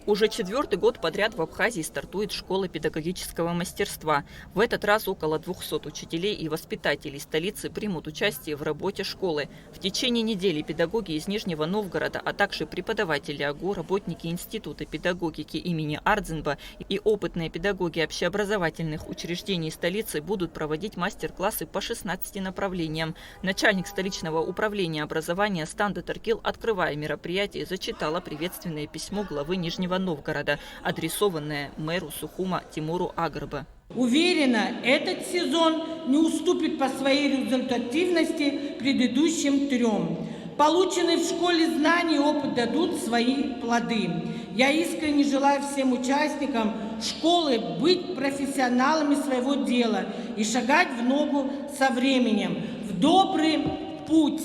Уже четвертый год подряд в Абхазии стартует школа педагогического мастерства. В этот раз около 200 учителей и воспитателей столицы примут участие в работе школы. В течение недели педагоги из Нижнего Новгорода, а также преподаватели АГУ, работники Института педагогики имени Ардзинба и опытные педагоги общеобразовательных учреждений столицы будут проводить мастер-классы по 16 направлениям. Начальник столичного управления образования Станда Таркил, открывая мероприятие, зачитала приветственное письмо главы Нижнего Новгорода, адресованное мэру Сухума Тимуру Агрба. Уверена, этот сезон не уступит по своей результативности предыдущим трем. Полученные в школе знания и опыт дадут свои плоды. Я искренне желаю всем участникам школы быть профессионалами своего дела и шагать в ногу со временем, в добрый путь.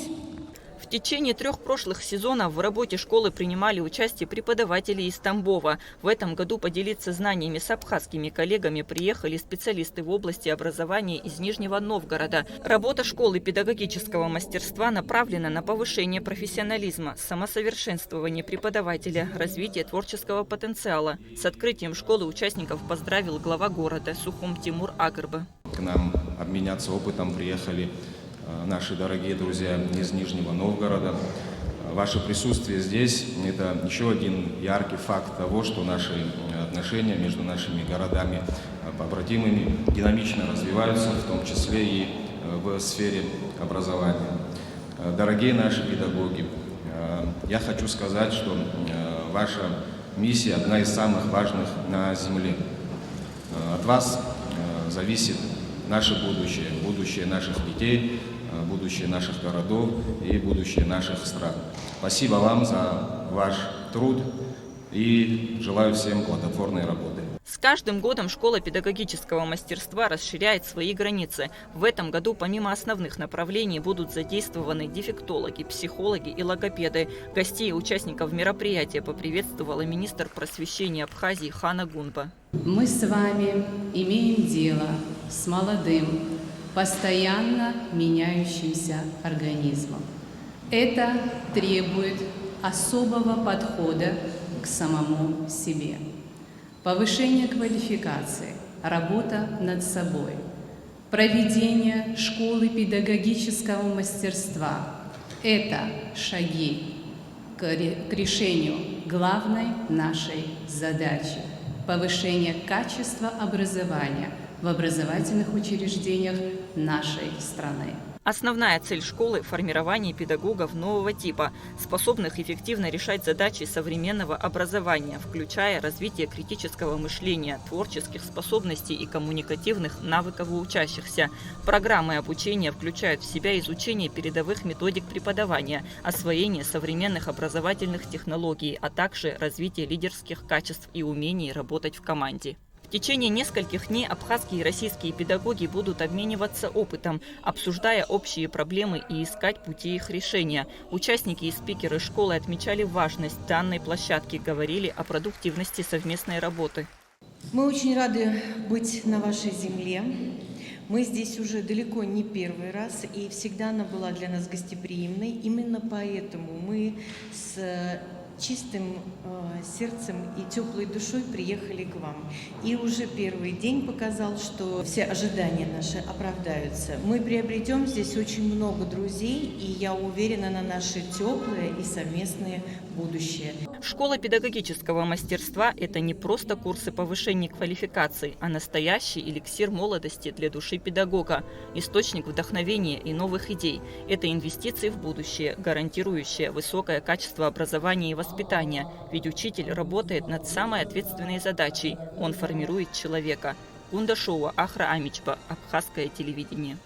В течение 3 прошлых сезонов в работе школы принимали участие преподаватели из Тамбова. В этом году поделиться знаниями с абхазскими коллегами приехали специалисты в области образования из Нижнего Новгорода. Работа школы педагогического мастерства направлена на повышение профессионализма, самосовершенствование преподавателя, развитие творческого потенциала. С открытием школы участников поздравил глава города Сухум Тимур Агрба. К нам обменяться опытом приехали наши дорогие друзья из Нижнего Новгорода. Ваше присутствие здесь – это еще один яркий факт того, что наши отношения между нашими городами побратимыми динамично развиваются, в том числе и в сфере образования. Дорогие наши педагоги, я хочу сказать, что ваша миссия одна из самых важных на Земле. От вас зависит наше будущее, будущее наших детей, будущее наших городов и будущее наших стран. Спасибо вам за ваш труд и желаю всем плодотворной работы. С каждым годом школа педагогического мастерства расширяет свои границы. В этом году помимо основных направлений будут задействованы дефектологи, психологи и логопеды. Гостей и участников мероприятия поприветствовала министр просвещения Абхазии Хана Гунба. Мы с вами имеем дело с молодым, постоянно меняющимся организмом. Это требует особого подхода к самому себе. Повышение квалификации, работа над собой, проведение школы педагогического мастерства – это шаги к решению главной нашей задачи – повышение качества образования в образовательных учреждениях нашей страны. Основная цель школы – формирование педагогов нового типа, способных эффективно решать задачи современного образования, включая развитие критического мышления, творческих способностей и коммуникативных навыков у учащихся. Программы обучения включают в себя изучение передовых методик преподавания, освоение современных образовательных технологий, а также развитие лидерских качеств и умений работать в команде. В течение нескольких дней абхазские и российские педагоги будут обмениваться опытом, обсуждая общие проблемы и искать пути их решения. Участники и спикеры школы отмечали важность данной площадки, говорили о продуктивности совместной работы. Мы очень рады быть на вашей земле. Мы здесь уже далеко не первый раз, и всегда она была для нас гостеприимной. Именно поэтому мы с чистым сердцем и теплой душой приехали к вам. И уже первый день показал, что все ожидания наши оправдаются. Мы приобретем здесь очень много друзей, и я уверена на наше теплое и совместное будущее. Школа педагогического мастерства – это не просто курсы повышения квалификации, а настоящий эликсир молодости для души педагога, источник вдохновения и новых идей. Это инвестиции в будущее, гарантирующие высокое качество образования и воспитания. Ведь учитель работает над самой ответственной задачей – он формирует человека. Гунда Шоуа, Ахра Амичба, Абхазское телевидение.